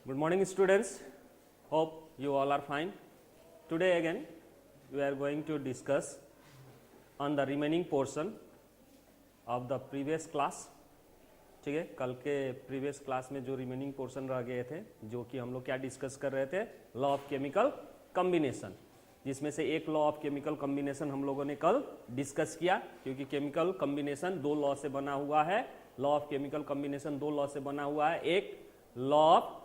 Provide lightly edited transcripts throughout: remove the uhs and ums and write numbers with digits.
Good morning, students. Hope you all are fine. Today again we are going to discuss on the remaining portion of the previous class. ठीक है, कल के previous class में जो remaining portion रह गए थे, जो कि हम लोग क्या डिस्कस कर रहे थे, लॉ ऑफ केमिकल कॉम्बिनेशन, जिसमें से एक लॉ ऑफ केमिकल कॉम्बिनेशन हम लोगों ने कल डिस्कस किया, क्योंकि केमिकल कॉम्बिनेशन दो लॉ से बना हुआ है. लॉ ऑफ केमिकल कॉम्बिनेशन दो लॉ से बना हुआ है, एक law of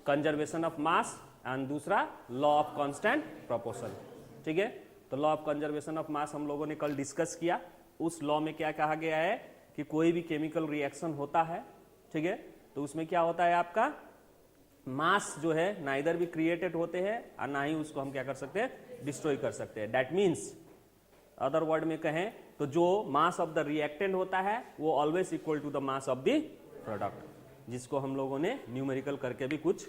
conservation of mass and दूसरा लॉ ऑफ कांस्टेंट प्रोपोर्शन. ठीक है, तो law of conservation of mass हम लोगों ने कल डिस्कस किया. उस लॉ में क्या कहा गया है कि कोई भी केमिकल रिएक्शन होता है, ठीक है, तो उसमें क्या होता है, आपका मास जो है ना इधर भी क्रिएटेड होते हैं और ना ही उसको हम क्या कर सकते हैं, डिस्ट्रॉय कर सकते हैं. दैट मीन्स अदर वर्ड में कहें तो जो मास ऑफ द रिएक्टेंट होता है वो always equal to the mass of the product, जिसको हम लोगों ने न्यूमेरिकल करके भी कुछ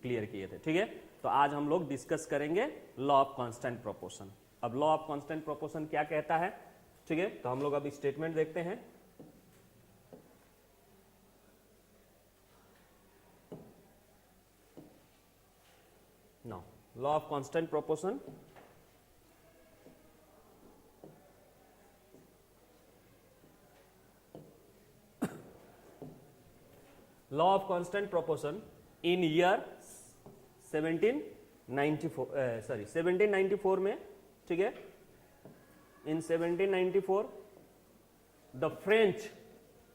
क्लियर किए थे. ठीक है, तो आज हम लोग डिस्कस करेंगे लॉ ऑफ कांस्टेंट प्रोपोर्शन. अब लॉ ऑफ कांस्टेंट प्रोपोर्शन क्या कहता है, ठीक है, तो हम लोग अब स्टेटमेंट देखते हैं. Now, law of constant proportion. Law of constant proportion in year 1794 में, ठीक है, in 1794 the French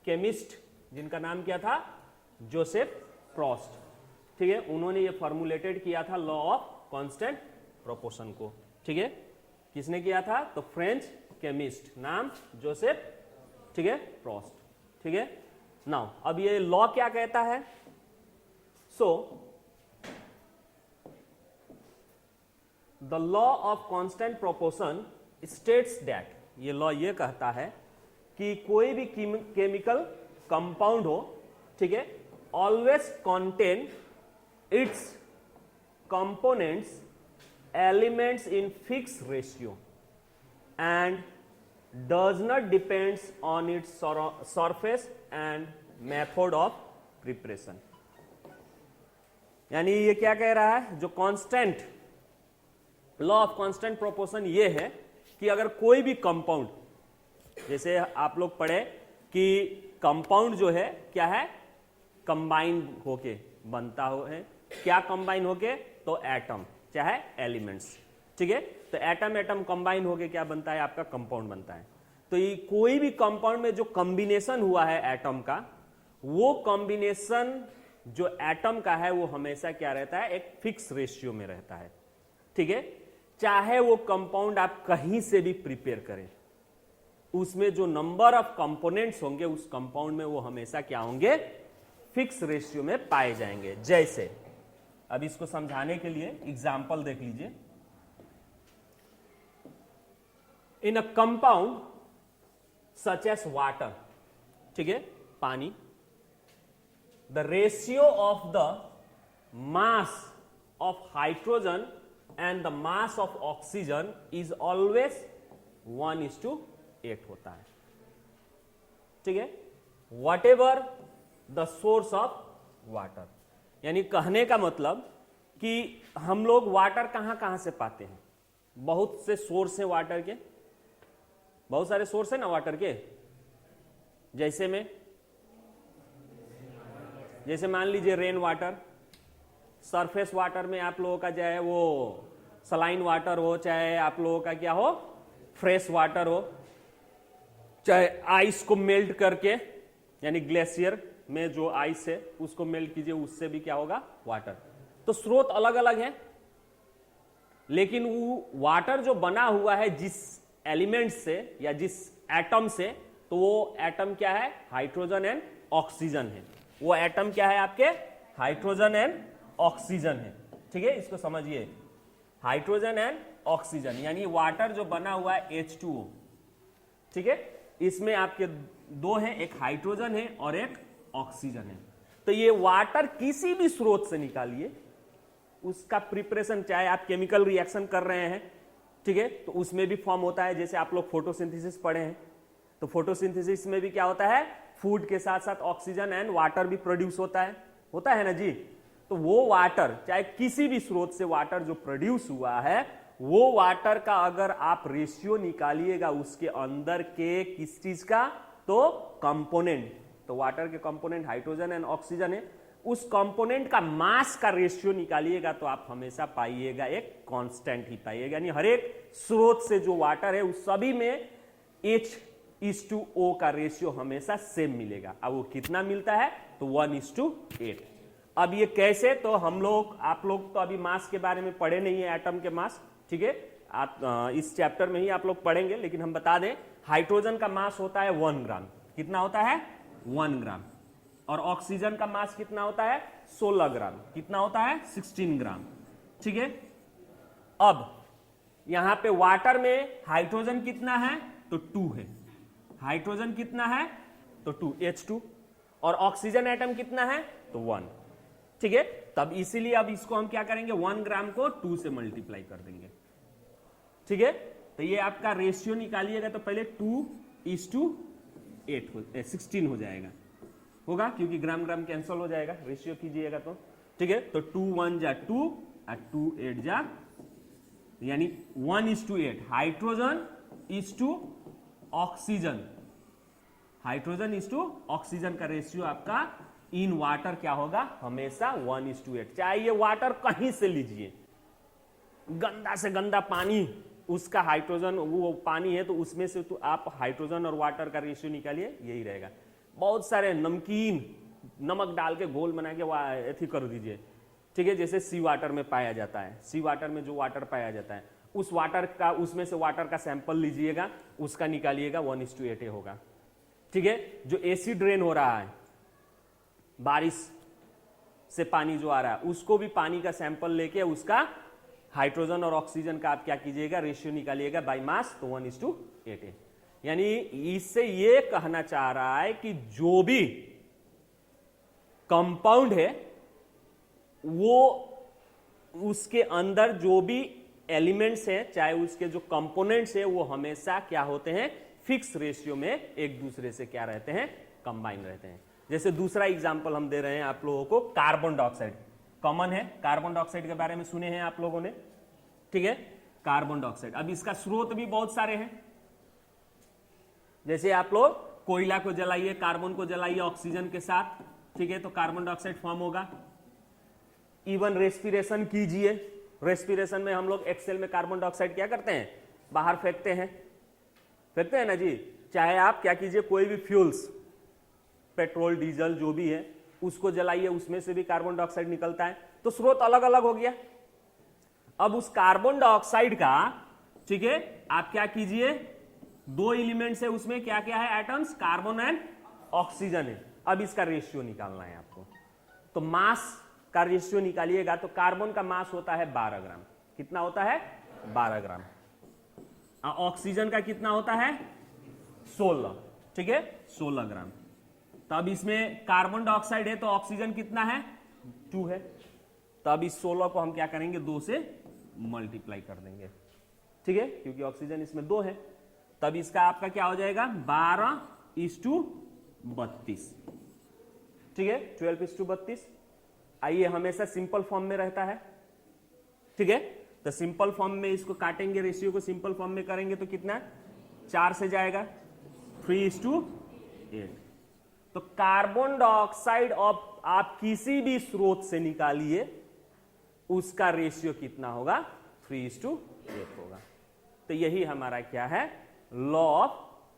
chemist जिनका नाम क्या था, जोसेफ प्रॉस्ट, ठीक है, उन्होंने ये फॉर्मुलेटेड किया था लॉ ऑफ कांस्टेंट प्रोपोर्शन को. ठीक है, किसने किया था, तो फ्रेंच केमिस्ट, नाम जोसेफ, ठीक है, प्रॉस्ट. ठीक है, नाउ अब ये लॉ क्या कहता है, so the law of constant proportion states that, ये लॉ ये कहता है कि कोई भी केमिकल कंपाउंड हो, ठीक है, always contain its components elements in fixed ratio and does not depends on its surface and method of preparation. यानी ये क्या कह रहा है, जो constant law of constant proportion ये है कि अगर कोई भी कंपाउंड, जैसे आप लोग पढ़े कि कंपाउंड जो है क्या है, कंबाइन होके बनता हो है, क्या कंबाइन होके, तो एटम चाहे एलिमेंट्स. ठीक है, तो एटम एटम कंबाइन होके क्या बनता है, आपका कंपाउंड बनता है. तो ये कोई भी कंपाउंड में जो कॉम्बिनेशन हुआ है एटम का, वो कॉम्बिनेशन जो एटम का है वो हमेशा क्या रहता है, एक फिक्स रेशियो में रहता है. ठीक है, चाहे वो कंपाउंड आप कहीं से भी प्रिपेयर करें, उसमें जो नंबर ऑफ कंपोनेंट्स होंगे उस कंपाउंड में वो हमेशा क्या होंगे, फिक्स रेशियो में पाए जाएंगे. जैसे अब इसको समझाने के लिए एग्जाम्पल देख लीजिए. In a compound such as water, ठीक है, पानी, the ratio of the mass of hydrogen and the mass of oxygen is always 1:8 होता है. ठीक है, whatever the source of water, यानी कहने का मतलब कि हम लोग वाटर कहां कहां से पाते हैं, बहुत से सोर्स हैं वाटर के, बहुत सारे सोर्स हैं ना वाटर के. जैसे मान लीजिए रेन वाटर, सरफेस वाटर में आप लोगों का चाहे वो सलाइन वाटर हो, चाहे आप लोगों का क्या हो, फ्रेश वाटर हो, चाहे आइस को मेल्ट करके, यानी ग्लेशियर में जो आइस है उसको मेल्ट कीजिए, उससे भी क्या होगा, वाटर. तो स्रोत अलग अलग है, लेकिन वो वाटर जो बना हुआ है जिस एलिमेंट से या जिस एटम से, तो वो एटम क्या है, हाइड्रोजन एंड ऑक्सीजन है. वो एटम क्या है आपके, हाइड्रोजन एंड ऑक्सीजन है. ठीक है, इसको समझिए, हाइड्रोजन एंड ऑक्सीजन, यानी वाटर जो बना हुआ है H2O. ठीक है, इसमें आपके दो हैं, एक हाइड्रोजन है और एक ऑक्सीजन है. तो ये वाटर किसी भी स्रोत से निकालिए, उसका प्रिपरेशन, चाहे आप केमिकल रिएक्शन कर रहे हैं, ठीक है, तो उसमें भी फॉर्म होता है. जैसे आप लोग फोटोसिंथेसिस पढ़े हैं, तो फोटोसिंथेसिस में भी क्या होता है, फूड के साथ साथ ऑक्सीजन एंड वाटर भी प्रोड्यूस होता है ना जी. तो वो वाटर, चाहे किसी भी स्रोत से वाटर जो प्रोड्यूस हुआ है, वो वाटर का अगर आप रेशियो निकालिएगा उसके अंदर के किस चीज का, तो कंपोनेंट, तो वाटर के कंपोनेंट हाइड्रोजन एंड ऑक्सीजन है, उस कंपोनेंट का मास का रेशियो निकालिएगा तो आप हमेशा पाइएगा एक कांस्टेंट ही पाइएगा। यानी हर एक स्रोत से जो वाटर है उस सभी में H/O का रेशियो हमेशा सेम मिलेगा। अब वो कितना मिलता है, तो 1:8। अब ये कैसे, तो हम लोग, आप लोग तो अभी मास के बारे में पढ़े नहीं है, एटम के मास, ठीक है, आप इस चैप्टर में ही आप लोग पढ़ेंगे, लेकिन हम बता दें हाइड्रोजन का मास होता है 1 ग्राम। कितना होता है, 1 ग्राम। और ऑक्सीजन का मास कितना होता है, 16 ग्राम। कितना होता है, 16 ग्राम, ठीक है। अब यहां पे वाटर में हाइड्रोजन कितना है, तो 2 है। हाइड्रोजन कितना है, तो 2, H2। और ऑक्सीजन एटम कितना है, तो 1, ठीक है। तब इसीलिए अब इसको हम क्या करेंगे, 1 ग्राम को 2 से मल्टीप्लाई कर देंगे, ठीक है। तो ये आपका रेशियो निकालिएगा तो पहले 2:8 16 हो जाएगा, होगा, क्योंकि ग्राम ग्राम कैंसल हो जाएगा, रेशियो कीजिएगा तो, ठीक है। तो 2 1 जा 2 और 2 8 जा, यानी 1:8 hydrogen is to oxygen, hydrogen is to oxygen का रेशियो आपका इन वाटर क्या होगा, हमेशा 1:8। चाहे ये वाटर कहीं से लीजिए, गंदा से गंदा पानी, उसका हाइड्रोजन, वो पानी है तो उसमें से तो आप हाइड्रोजन और वाटर का रेशियो निकालिए, यही रहेगा। बहुत सारे नमकीन नमक डाल के घोल बना के एथी कर दीजिए, ठीक है, जैसे सी वाटर में पाया जाता है, सी वाटर में जो वाटर पाया जाता है, उस वाटर का, उसमें से वाटर का सैंपल लीजिएगा, उसका निकालिएगा, 1:8 होगा, ठीक है। जो एसिड रेन हो रहा है, बारिश से पानी जो आ रहा है, उसको भी पानी का सैंपल लेके उसका हाइड्रोजन और ऑक्सीजन का आप क्या कीजिएगा, रेशियो निकालिएगा बाय मास, तो 1:8 है। यानी इससे ये कहना चाह रहा है कि जो भी कंपाउंड है, वो उसके अंदर जो भी एलिमेंट्स हैं, चाहे उसके जो कंपोनेंट्स हैं, वो हमेशा क्या होते हैं, फिक्स रेशियो में एक दूसरे से क्या रहते हैं, कंबाइन रहते हैं। जैसे दूसरा एग्जांपल हम दे रहे हैं आप लोगों को, कार्बन डाइऑक्साइड कॉमन है, कार्बन डाइऑक्साइड के बारे में सुने हैं आप लोगों ने, ठीक है, कार्बन डाइऑक्साइड। अब इसका स्रोत भी बहुत सारे हैं, जैसे आप लोग कोयला को जलाइए, कार्बन को जलाइए ऑक्सीजन के साथ, ठीक है, तो कार्बन डाइऑक्साइड फॉर्म होगा। इवन रेस्पिरेशन कीजिए, रेस्पिरेशन में हम लोग एक्सेल में कार्बन डाइऑक्साइड क्या करते हैं, बाहर फेंकते हैं ना जी। चाहे आप क्या कीजिए, कोई भी फ्यूल्स, पेट्रोल डीजल जो भी है, उसको जलाइए, उसमें से भी कार्बन डाइऑक्साइड निकलता है, तो स्रोत अलग अलग हो गया। अब उस कार्बन डाइऑक्साइड का, ठीक है, आप क्या कीजिए, 2 एलिमेंट्स है, उसमें क्या क्या है, एटम्स, कार्बन एंड ऑक्सीजन है। अब इसका रेशियो निकालना है आपको, तो मास का रेशियो निकालिएगा, तो कार्बन का मास होता है 12 ग्राम। कितना होता है, 12 ग्राम। ऑक्सीजन का कितना होता है, 16, ठीक है, 16 ग्राम। तो अब इसमें कार्बन डाइऑक्साइड है, तो ऑक्सीजन कितना है, 2 है। तो अब इस 16 को हम क्या करेंगे, 2 से मल्टीप्लाई कर देंगे, ठीक है, क्योंकि ऑक्सीजन इसमें 2 है। तब इसका आपका क्या हो जाएगा, 12:32, ठीक है, 12:32। आइए, हमेशा सिंपल फॉर्म में रहता है, ठीक है, तो सिंपल फॉर्म में इसको काटेंगे, रेशियो को सिंपल फॉर्म में करेंगे तो कितना, 4 से जाएगा, 3:8। तो कार्बन डाइऑक्साइड आप किसी भी स्रोत से निकालिए, उसका रेशियो कितना होगा, 3:8 होगा। तो यही हमारा क्या है, law of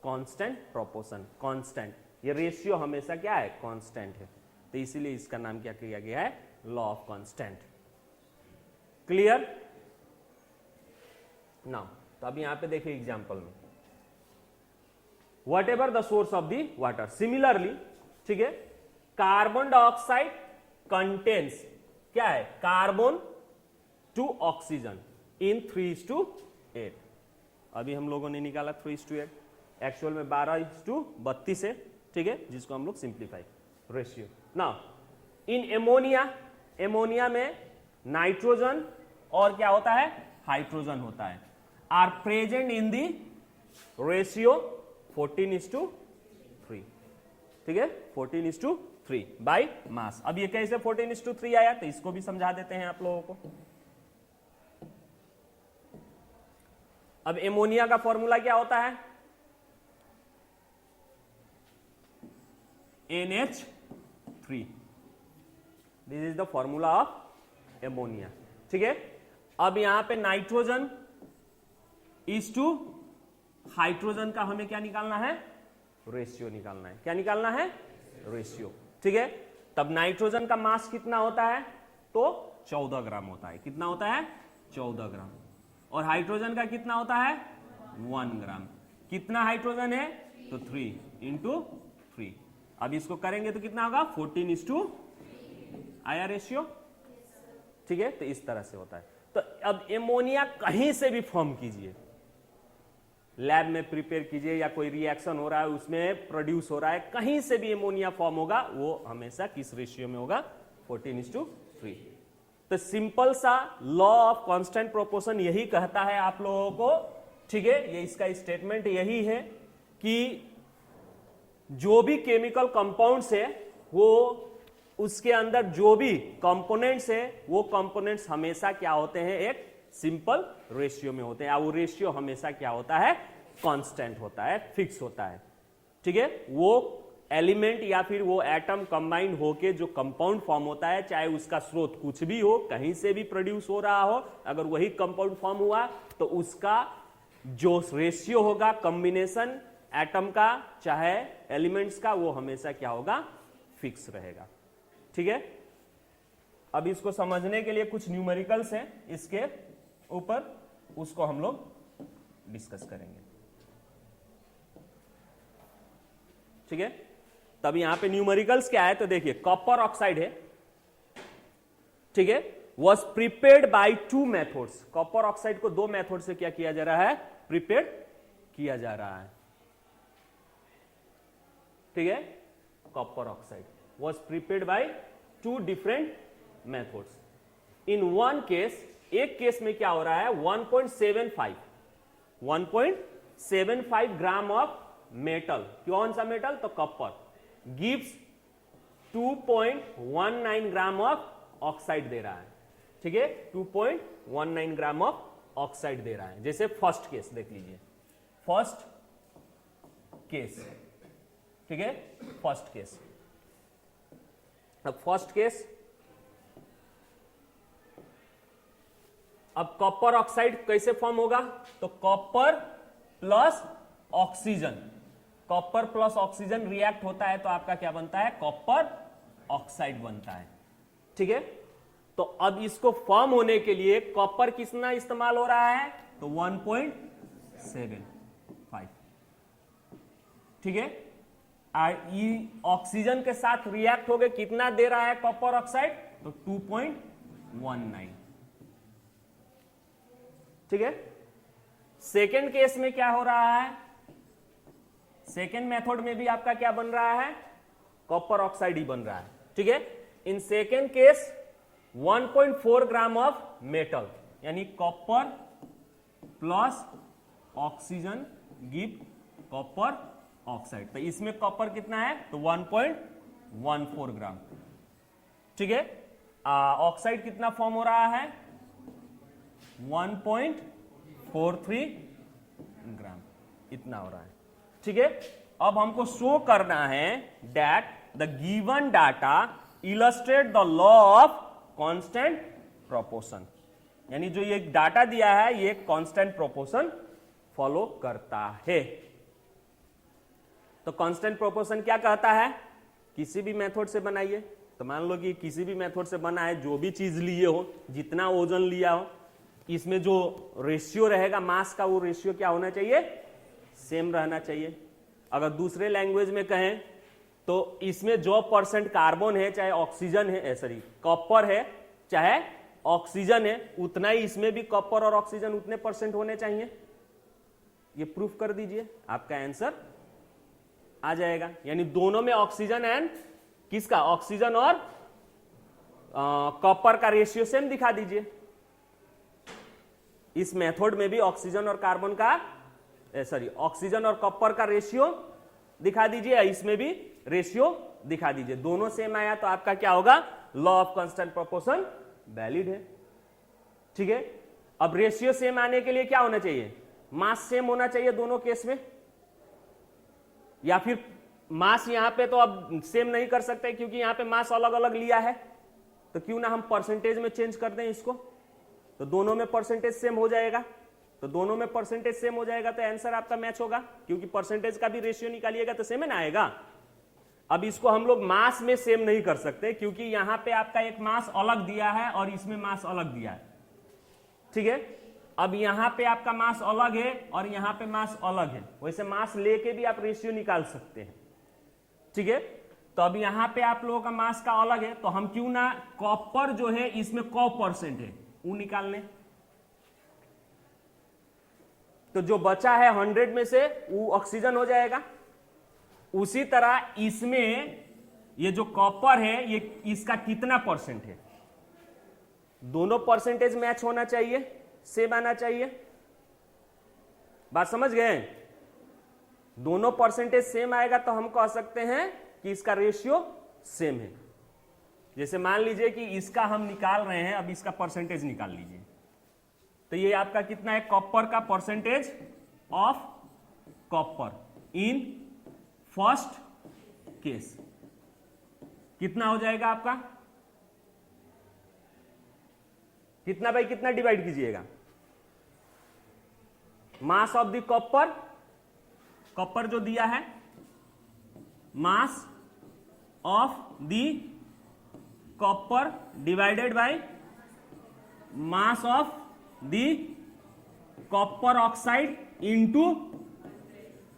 constant proportion. Constant, ये रेशियो हमेशा क्या है, कांस्टेंट है, तो इसीलिए इसका नाम क्या किया गया है, law of constant. Clear now. तो अब यहां पे देखिए एग्जांपल में, what ever the source of the water, similarly, ठीक है, कार्बन डाइऑक्साइड कंटेन्स क्या है, कार्बन टू ऑक्सीजन इन 3:8। अभी हम लोगों ने निकाला 3:8, एक्चुअल में 12:32 है, ठीक है, जिसको हम लोग simplify ratio. Now in ammonia, ammonia में नाइट्रोजन और क्या होता है, हाइड्रोजन होता है, are present in the ratio 14:3, ठीक है, 14:3। 3 बाई मास। अब ये कैसे 14:3 आया, तो इसको भी समझा देते हैं आप लोगों को। अब एमोनिया का फॉर्मूला क्या होता है, NH3। This is the formula of ammonia, ठीक है। अब यहां पे नाइट्रोजन इज टू हाइड्रोजन का हमें क्या निकालना है, रेशियो निकालना है। क्या निकालना है, रेशियो, ठीक है। तब नाइट्रोजन का मास कितना होता है, तो 14 ग्राम होता है। कितना होता है, 14 ग्राम। और हाइड्रोजन का कितना होता है, 1 ग्राम। कितना हाइड्रोजन है, तो 3 इंटू 3। अब इसको करेंगे तो कितना होगा, 14:, आया रेशियो, ठीक है। तो इस तरह से होता है। तो अब एमोनिया कहीं से भी फॉर्म कीजिए, लैब में प्रिपेयर कीजिए या कोई रिएक्शन हो रहा है उसमें प्रोड्यूस हो रहा है, कहीं से भी एमोनिया फॉर्म होगा, वो हमेशा किस रेशियो में होगा, 14:3। तो सिंपल सा लॉ ऑफ कांस्टेंट प्रोपोर्शन यही कहता है आप लोगों को, ठीक है। ये इसका स्टेटमेंट यही है कि जो भी केमिकल कंपाउंड्स है, वो उसके अंदर जो भी कंपोनेंट्स है, वो कंपोनेंट्स हमेशा क्या होते हैं, एक सिंपल रेशियो में होते हैं। वो रेशियो हमेशा क्या होता है, कांस्टेंट होता है, फिक्स होता है, ठीक है। वो एलिमेंट या फिर वो एटम कंबाइंड होके जो कंपाउंड फॉर्म होता है, चाहे उसका स्रोत कुछ भी हो, कहीं से भी प्रोड्यूस हो रहा हो, अगर वही कंपाउंड फॉर्म हुआ तो उसका जो रेशियो होगा कॉम्बिनेशन एटम का चाहे एलिमेंट्स का, वो हमेशा क्या होगा, फिक्स रहेगा, ठीक है। अब इसको समझने के लिए कुछ न्यूमेरिकल्स हैं इसके ऊपर, उसको हम लोग डिस्कस करेंगे, ठीक है। तब यहां पे न्यूमेरिकल्स क्या है, तो देखिए कॉपर ऑक्साइड है, ठीक है, was prepared by 2 methods. Copper oxide को 2 मेथड से क्या किया जा रहा है, प्रिपेयर किया जा रहा है, ठीक है। Copper oxide was prepared by 2 different methods. In one case, एक केस में क्या हो रहा है, 1.75 ग्राम ऑफ मेटल, कौन सा मेटल, तो copper, gives 2.19 gram of oxide दे रहा है, ठीक है। 2.19 ग्राम ऑफ ऑक्साइड दे रहा है। जैसे फर्स्ट केस देख लीजिए, फर्स्ट केस, ठीक है, फर्स्ट केस। अब फर्स्ट केस, अब कॉपर ऑक्साइड कैसे फॉर्म होगा, तो copper plus oxygen, copper plus oxygen react होता है तो आपका क्या बनता है, कॉपर ऑक्साइड बनता है, ठीक है। तो अब इसको फॉर्म होने के लिए कॉपर कितना इस्तेमाल हो रहा है, तो 1.75, ठीक है। ऑक्सीजन के साथ रिएक्ट हो गए, कितना दे रहा है कॉपर ऑक्साइड, तो 2.19, ठीक है। सेकेंड केस में क्या हो रहा है, सेकेंड मेथड में भी आपका क्या बन रहा है, कॉपर ऑक्साइड ही बन रहा है, ठीक है। In second case 1.4 gram of metal, यानी copper plus oxygen give copper oxide. तो इसमें कॉपर कितना है, तो 1.14 ग्राम, ठीक है। ऑक्साइड कितना फॉर्म हो रहा है, 1.43 ग्राम, इतना हो रहा है, ठीक है। अब हमको शो करना है that the given data illustrate the law of constant proportion, यानी जो ये डाटा दिया है ये कांस्टेंट प्रोपोर्शन फॉलो करता है। तो कांस्टेंट प्रोपोर्शन क्या कहता है, किसी भी मेथड से बनाइए, तो मान लो कि किसी भी मेथड से बना है, जो भी चीज लिए हो, जितना ओजन लिया हो, इसमें जो रेशियो रहेगा मास का, वो रेशियो क्या होना चाहिए, सेम रहना चाहिए। अगर दूसरे लैंग्वेज में कहें तो इसमें जो परसेंट कार्बन है, चाहे ऑक्सीजन है, सॉरी कॉपर है, चाहे ऑक्सीजन है, उतना ही इसमें भी कॉपर और ऑक्सीजन उतने परसेंट होने चाहिए। ये प्रूफ कर दीजिए, आपका आंसर आ जाएगा। यानी दोनों में ऑक्सीजन एंड किसका, ऑक्सीजन और कॉपर का रेशियो सेम दिखा दीजिए। इस मेथड में भी ऑक्सीजन और कार्बन का, सॉरी ऑक्सीजन और कॉपर का रेशियो दिखा दीजिए या इसमें भी रेशियो दिखा दीजिए। दोनों सेम आया तो आपका क्या होगा, law of constant proportion valid है। ठीक है, अब रेशियो सेम आने के लिए क्या होना चाहिए, मास सेम होना चाहिए दोनों केस में, या फिर मास यहां पे तो अब सेम नहीं कर सकते क्योंकि यहां पे मास अलग अलग लिया है, तो क्यों ना हम परसेंटेज में चेंज कर दें इसको, तो दोनों में परसेंटेज सेम हो जाएगा। तो दोनों में परसेंटेज सेम हो जाएगा तो आंसर आपका मैच होगा, क्योंकि परसेंटेज का भी रेशियो निकालिएगा तो सेम है ना आएगा। अब इसको हम लोग मास में सेम नहीं कर सकते क्योंकि यहां पे आपका एक मास अलग दिया है और इसमें मास अलग दिया है। ठीक है, अब यहां पे आपका मास अलग है और यहां पे मास अलग है, वैसे मास लेके भी आप रेशियो निकाल सकते हैं। ठीक है, तो अब यहां पे आप लोगों का मास का अलग है, तो हम क्यों ना कॉपर जो है इसमें कौ परसेंट है वो निकाल लें, तो जो बचा है 100 में से वो ऑक्सीजन हो जाएगा। उसी तरह इसमें ये जो कॉपर है ये इसका कितना परसेंट है, दोनों परसेंटेज मैच होना चाहिए, सेम आना चाहिए। बात समझ गए, दोनों परसेंटेज सेम आएगा तो हम कह सकते हैं कि इसका रेशियो सेम है। जैसे मान लीजिए कि इसका हम निकाल रहे हैं, अब इसका परसेंटेज निकाल लीजिए, तो ये आपका कितना है, कॉपर का percentage of copper in first case कितना हो जाएगा आपका, कितना बाई कितना डिवाइड कीजिएगा, मास ऑफ द कॉपर, कॉपर जो दिया है, मास of the copper divided by mass of the copper oxide into,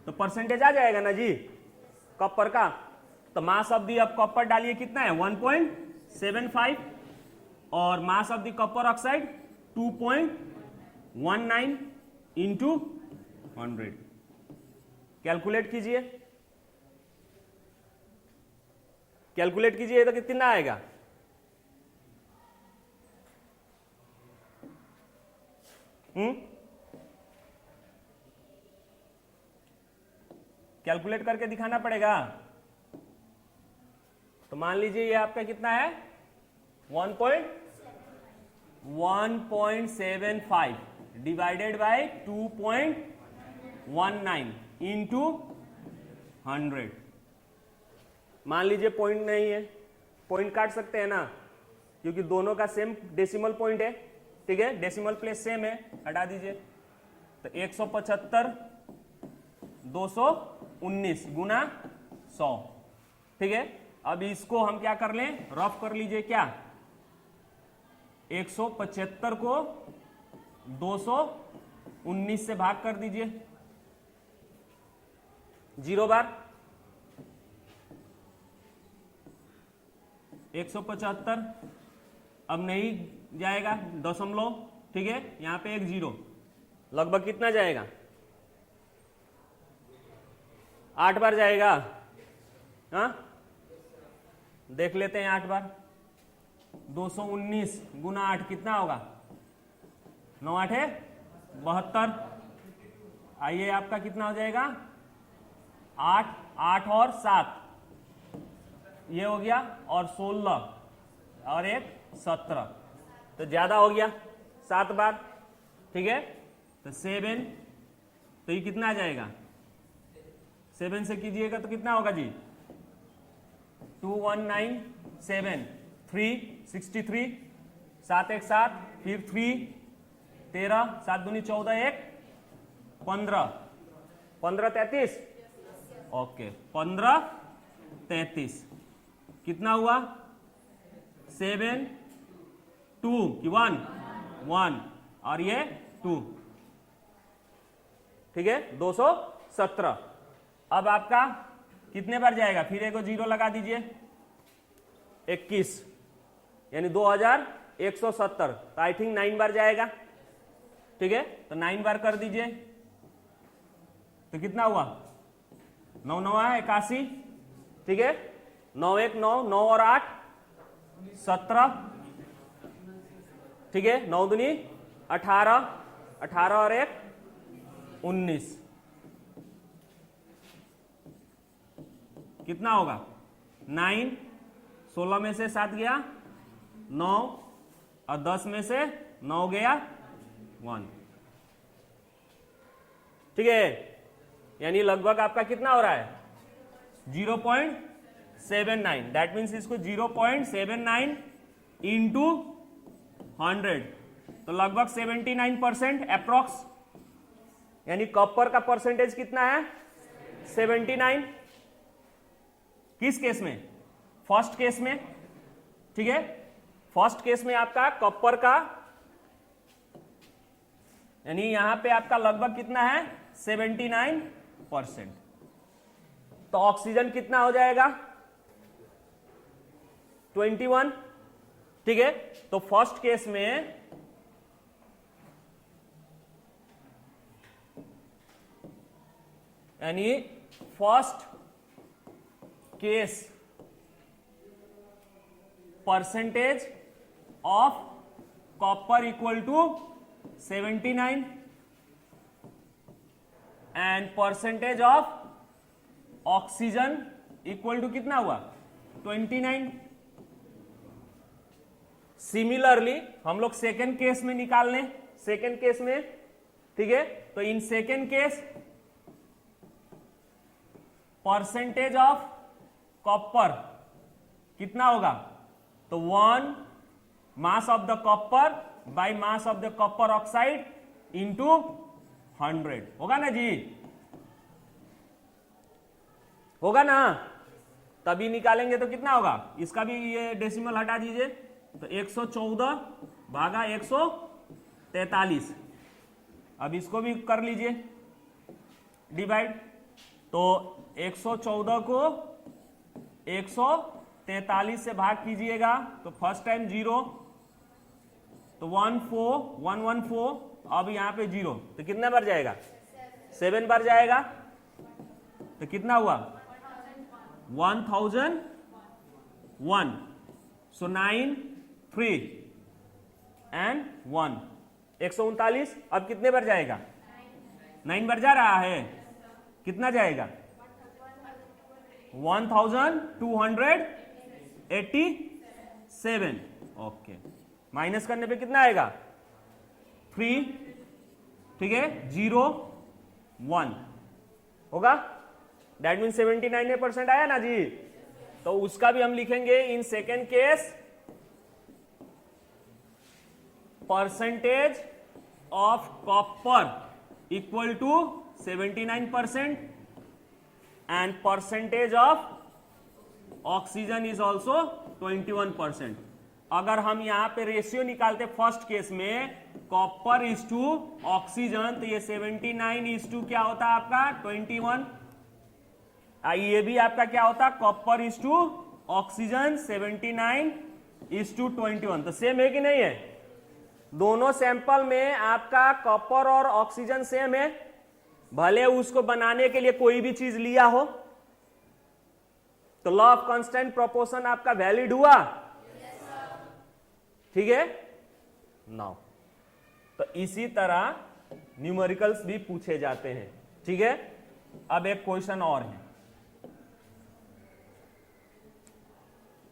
तो परसेंटेज आ जाएगा ना जी कॉपर का, तो मास ऑफ दी अब कॉपर डालिए कितना है 1.75 और mass of the copper oxide 2.19 into 100। Calculate कीजिए, कैलकुलेट कीजिए तो कितना आएगा, कैलकुलेट करके दिखाना पड़ेगा। तो मान लीजिए ये आपका कितना है 1.75 डिवाइडेड बाय 2.19 इंटू 100। मान लीजिए पॉइंट नहीं है, पॉइंट काट सकते हैं ना, क्योंकि दोनों का सेम डेसिमल पॉइंट है। ठीक है, डेसिमल प्लेस सेम है, हटा दीजिए, तो 175 219 गुना 100। ठीक है, अब इसको हम क्या कर लें, रफ कर लीजिए, क्या 175 को 219 से भाग कर दीजिए, 0 बार 175, अब नहीं जाएगा दशमलव। ठीक है, यहां पे एक 0, लगभग कितना जाएगा, 8 बार जाएगा। हाँ, देख लेते हैं 8 बार, 219 गुना 8 कितना होगा, 9 8 है 72। आइए आपका कितना हो जाएगा, 8 8 और 7 ये हो गया, और 16 और एक 17, तो ज्यादा हो गया 7 बार। ठीक है, तो 7, तो ये कितना आ जाएगा, 7 से कीजिएगा तो कितना होगा जी, 2197 363, 7 1 7, फिर 3 13, 7 दूनी 14, 1 15, 15 33, ओके 15 33 कितना हुआ, 7 2 1 1 और ये 2। ठीक है, 217। अब आपका कितने बार जाएगा, फिर एक 0 लगा दीजिए, 21 यानी 2170, तो आई थिंक 9 बार जाएगा। ठीक है, तो 9 बार कर दीजिए, तो कितना हुआ, 9 9 81। ठीक है, 9 1 9, 9 और 8 17। ठीक है, 9 दूनी 18, 18 और 1 19। कितना होगा 9, 16 में से 7 गया 9 और 10 में से 9 गया 1। ठीक है, यानी लगभग आपका कितना हो रहा है 0.79। दैट मीन्स इसको 0.79 इंटू 100 तो लगभग 79% अप्रोक्स, यानी कॉपर का परसेंटेज कितना है 79। किस केस में? फर्स्ट केस में। ठीक है, फर्स्ट केस में आपका कॉपर का यानी यहां पे आपका लगभग कितना है 79%। तो ऑक्सीजन कितना हो जाएगा 21। ठीक है, तो फर्स्ट केस में यानी first case percentage of copper equal to 79 and percentage of oxygen equal to कितना हुआ 29। सिमिलरली हम लोग सेकेंड केस में निकाल लें, सेकेंड केस में। ठीक है, तो इन second case percentage of copper कितना होगा, तो 1 मास of the copper by mass of the copper oxide into 100 होगा ना जी, होगा ना। तभी निकालेंगे तो कितना होगा, इसका भी ये डेसिमल हटा दीजिए, तो 114 भागा 143। अब इसको भी कर लीजिए डिवाइड, तो 114 को 143 से भाग कीजिएगा तो फर्स्ट टाइम 0, तो 114, अब यहां पे 0 तो कितना बार जाएगा 7 बार जाएगा, तो कितना हुआ 1001। सो 9 3 एंड 1 139। अब कितने बार जाएगा 9 बार जा रहा है, कितना जाएगा 1287। ओके, माइनस करने पे कितना आएगा 3। ठीक है, 0 1 होगा, दैट मीन 79% आया ना जी। तो उसका भी हम लिखेंगे in second case percentage of copper equal to 79% and percentage of oxygen is also 21%। अगर हम यहां पे रेशियो निकालते फर्स्ट केस में कॉपर इज टू ऑक्सीजन, तो ये 79 इज टू क्या होता है आपका 21। ये भी आपका क्या होता है copper is to oxygen 79 is to 21। तो सेम है कि नहीं है, दोनों सैंपल में आपका कॉपर और ऑक्सीजन सेम है, भले उसको बनाने के लिए कोई भी चीज लिया हो। तो लॉ ऑफ कांस्टेंट प्रोपोर्शन आपका वैलिड हुआ। ठीक है, नाउ तो इसी तरह न्यूमेरिकल्स भी पूछे जाते हैं। ठीक है, अब एक क्वेश्चन और है।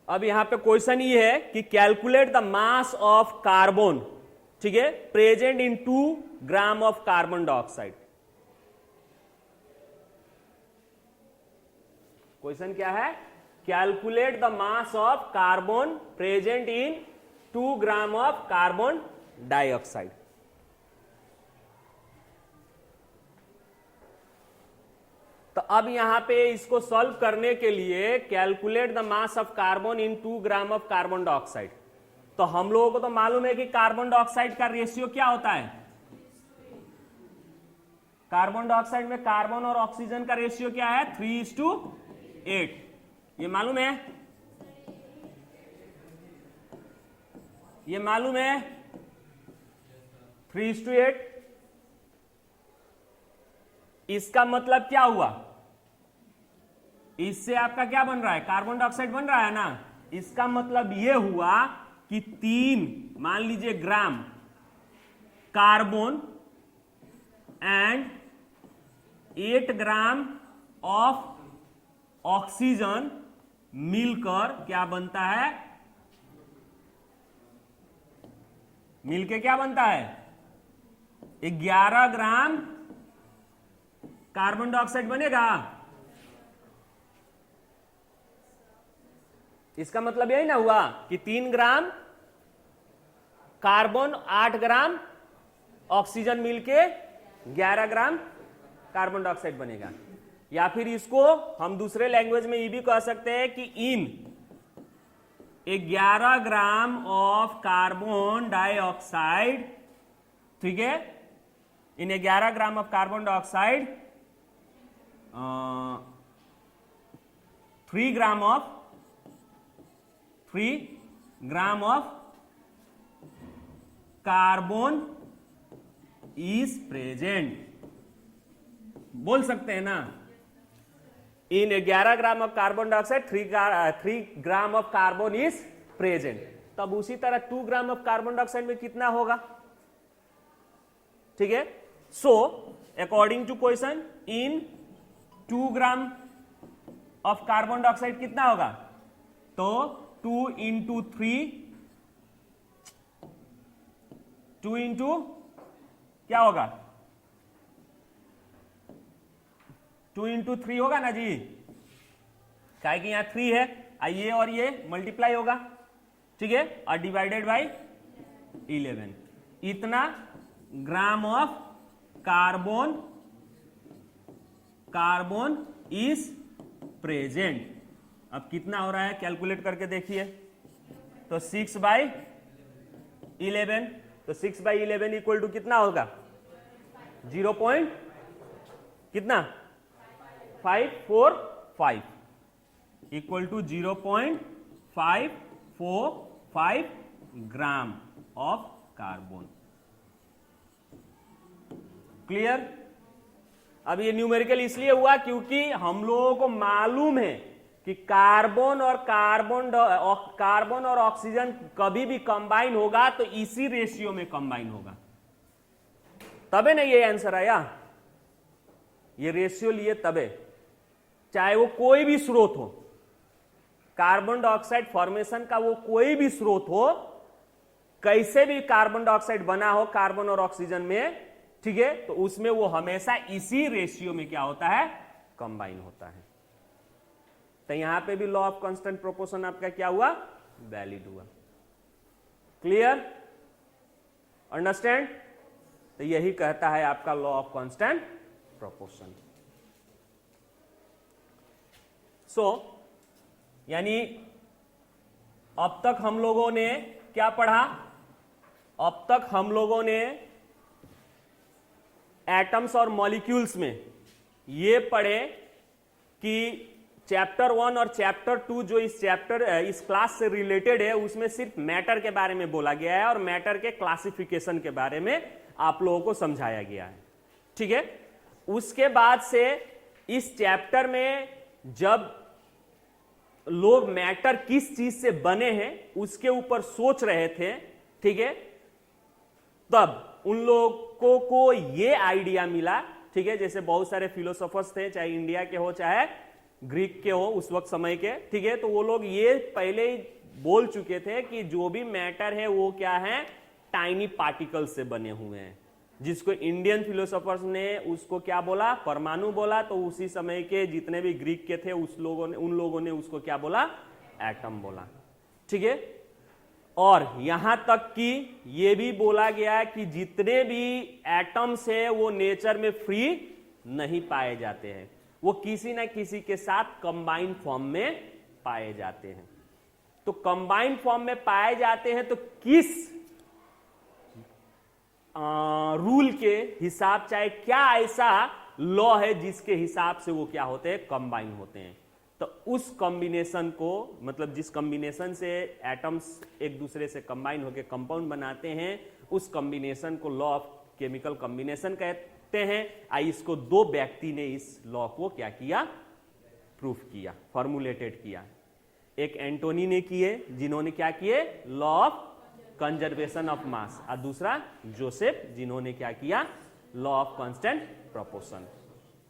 अब यहां पे क्वेश्चन ये है कि calculate the mass of carbon, ठीक है, present in 2 gram of carbon dioxide. Question क्या है, calculate the mass of carbon present in 2 gram of carbon dioxide. तो अब यहां पे इसको सॉल्व करने के लिए calculate the mass of carbon in 2 gram of carbon dioxide, तो हम लोगों को तो मालूम है कि कार्बन डाइऑक्साइड का रेशियो क्या होता है, कार्बन डाइऑक्साइड में कार्बन और ऑक्सीजन का रेशियो क्या है 3:8। ये मालूम है, ये मालूम है 3:8। इसका मतलब क्या हुआ, इससे आपका क्या बन रहा है, कार्बन डाइऑक्साइड बन रहा है ना। इसका मतलब यह हुआ कि 3 मान लीजिए gram carbon and 8 gram of oxygen मिलकर क्या बनता है, मिलके क्या बनता है, 11 ग्राम कार्बन डाइऑक्साइड बनेगा। इसका मतलब यही ना हुआ कि 3 ग्राम कार्बन 8 ग्राम ऑक्सीजन मिलके 11 ग्राम कार्बन डाइऑक्साइड बनेगा। या फिर इसको हम दूसरे लैंग्वेज में ये भी कह सकते हैं कि इन 11 ग्राम ऑफ कार्बन डाइऑक्साइड, ठीक है, इन 11 ग्राम of carbon dioxide 3 gram of carbon is present. बोल सकते हैं ना, इन 11 ग्राम of carbon dioxide 3 gram of carbon is present. तब उसी तरह 2 ग्राम ऑफ कार्बन डाइऑक्साइड में कितना होगा, ठीक है। So according to question, in 2 gram of carbon dioxide कितना होगा, तो 2 इंटू 3, 2 इंटू क्या होगा, 2 इंटू 3 होगा ना जी, क्या कि यहां 3 है, ये और ये मल्टीप्लाई होगा, ठीक है, और डिवाइडेड बाई 11, इतना ग्राम ऑफ कार्बन इज प्रेजेंट। अब कितना हो रहा है कैलकुलेट करके देखिए, तो 6/11, तो 6/11 इक्वल टू कितना होगा, 0. कितना 545 equal to 0.545 gram of carbon. Clear. अब ये न्यूमेरिकल इसलिए हुआ क्योंकि हम लोगों को मालूम है कि कार्बन और ऑक्सीजन कभी भी कंबाइन होगा तो इसी रेशियो में कंबाइन होगा, तबे ना ये आंसर आया, ये रेशियो लिए तबे, चाहे वो कोई भी स्रोत हो, कार्बन डाइऑक्साइड फॉर्मेशन का वो कोई भी स्रोत हो, कैसे भी कार्बन डाइऑक्साइड बना हो कार्बन और ऑक्सीजन में, ठीक है, तो उसमें वो हमेशा इसी रेशियो में क्या होता है, कंबाइन होता है। तो यहां पे भी लॉ ऑफ कांस्टेंट प्रोपोर्शन आपका क्या हुआ, वैलिड हुआ। Clear, understand. तो यही कहता है आपका लॉ ऑफ कांस्टेंट प्रोपोर्शन। सो यानी अब तक हम लोगों ने क्या पढ़ा, अब तक हम लोगों ने एटम्स और मॉलिक्यूल्स में ये पढ़े कि चैप्टर 1 और चैप्टर 2 जो इस क्लास से रिलेटेड है, उसमें सिर्फ मैटर के बारे में बोला गया है और मैटर के क्लासिफिकेशन के बारे में आप लोगों को समझाया गया है, ठीक है। उसके बाद से इस चैप्टर में जब लोग मैटर किस चीज से बने हैं उसके ऊपर सोच रहे थे, ठीक है, तब उन लोगों को ये आइडिया मिला, ठीक है, जैसे बहुत सारे फिलोसोफर्स थे, चाहे इंडिया के हो चाहे ग्रीक के हो उस वक्त समय के, ठीक है, तो वो लोग ये पहले ही बोल चुके थे कि जो भी मैटर है वो क्या है, टाइनी पार्टिकल से बने हुए हैं, जिसको इंडियन फिलोसोफर्स ने उसको क्या बोला, परमाणु बोला। तो उसी समय के जितने भी ग्रीक के थे उन लोगों ने उसको क्या बोला, एटम बोला, ठीक है। और यहां तक कि यह भी बोला गया कि जितने भी एटम्स है वो नेचर में फ्री नहीं पाए जाते हैं, वो किसी ना किसी के साथ कंबाइंड फॉर्म में पाए जाते हैं। तो कंबाइंड फॉर्म में पाए जाते हैं तो किस रूल के हिसाब, चाहे क्या ऐसा लॉ है जिसके हिसाब से वो क्या होते हैं, कंबाइन होते हैं। तो उस कॉम्बिनेशन को, मतलब जिस कॉम्बिनेशन से एटम्स एक दूसरे से कंबाइन होकर कंपाउंड बनाते हैं, उस कॉम्बिनेशन को लॉ ऑफ केमिकल कॉम्बिनेशन कहते हैं। इसको दो व्यक्ति ने इस लॉ को क्या किया, प्रूफ किया, फॉर्मुलेटेड किया। एक एंटोनी ने किए जिन्होंने क्या किए, law of conservation of mass, और दूसरा जोसेफ जिन्होंने क्या किया, लॉ ऑफ कांस्टेंट प्रोपोर्शन।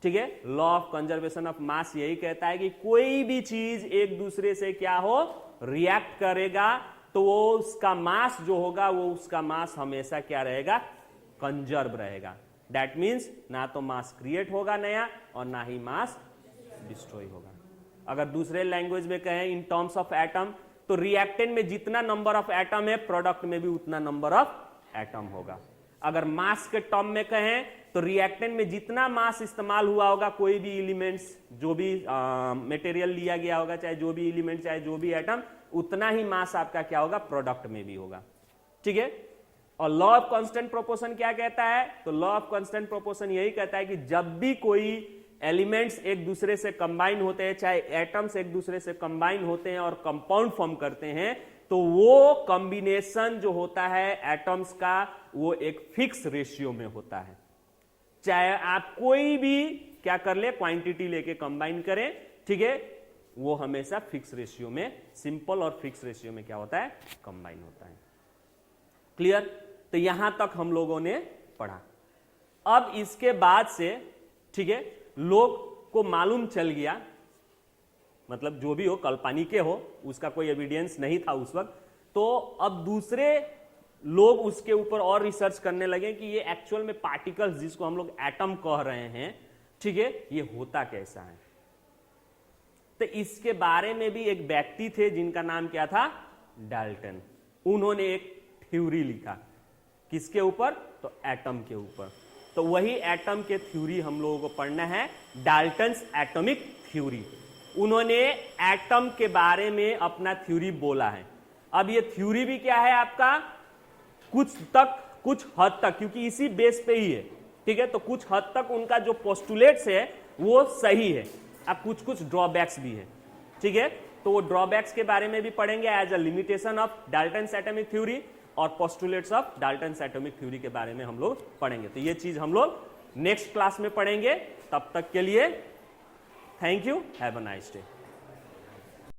ठीक है। Law of conservation of mass यही कहता है कि कोई भी चीज एक दूसरे से क्या हो, रिएक्ट करेगा, तो वो उसका मास जो होगा वो उसका मास हमेशा क्या रहेगा, कंजर्व रहेगा। दैट मीन्स ना तो मास क्रिएट होगा नया और ना ही मास डिस्ट्रॉय होगा। अगर दूसरे लैंग्वेज में कहें इन टर्म्स ऑफ एटम, तो रिएक्टेंट में जितना नंबर ऑफ एटम है प्रोडक्ट में भी उतना नंबर ऑफ एटम होगा। अगर मास के टर्म में कहें तो रिएक्टेंट में जितना मास इस्तेमाल हुआ होगा, कोई भी एलिमेंट्स, जो भी मटेरियल लिया गया होगा, चाहे जो भी एलिमेंट, चाहे जो भी एटम, उतना ही मास आपका क्या होगा, प्रोडक्ट में भी होगा। ठीक है। और लॉ ऑफ कांस्टेंट प्रोपोर्शन क्या कहता है, तो लॉ ऑफ कांस्टेंट प्रोपोर्शन यही कहता है कि जब भी कोई एलिमेंट्स एक दूसरे से कंबाइन होते हैं, चाहे एटम्स एक दूसरे से कंबाइन होते हैं और कंपाउंड फॉर्म करते हैं, तो वो कॉम्बिनेशन जो होता है एटम्स का वो एक फिक्स रेशियो में होता है। चाहे आप कोई भी क्या कर ले, क्वांटिटी लेके कंबाइन करें, ठीक है, वो हमेशा फिक्स रेशियो में, सिंपल और फिक्स रेशियो में क्या होता है, कंबाइन होता है। क्लियर। तो यहां तक हम लोगों ने पढ़ा। अब इसके बाद से ठीक है, लोग को मालूम चल गया, मतलब जो भी हो, कल्पनिक हो, उसका कोई एविडेंस नहीं था उस वक्त, तो अब दूसरे लोग उसके ऊपर और रिसर्च करने लगे कि ये एक्चुअल में पार्टिकल्स जिसको हम लोग एटम कह रहे हैं, ठीक है, ये होता कैसा है। तो इसके बारे में भी एक व्यक्ति थे जिनका नाम क्या था, डाल्टन। उन्होंने एक थ्योरी लिखा, किसके ऊपर, तो एटम के ऊपर। तो वही एटम के थ्योरी हम लोगों को पढ़ना है, डाल्टन्स एटॉमिक थ्योरी। उन्होंने एटम के बारे में अपना थ्योरी बोला है। अब ये थ्योरी भी क्या है आपका, कुछ हद तक, क्योंकि इसी बेस पे ही है, ठीक है, तो कुछ हद तक उनका जो पोस्टुलेट्स है वो सही है। अब कुछ ड्रॉबैक्स भी है, ठीक है, तो वो ड्रॉबैक्स के बारे में भी पढ़ेंगे as a limitation of Dalton's atomic theory, और postulates of Dalton's atomic theory के बारे में हम लोग पढ़ेंगे। तो ये चीज हम लोग नेक्स्ट क्लास में पढ़ेंगे। तब तक के लिए thank you, have a nice day.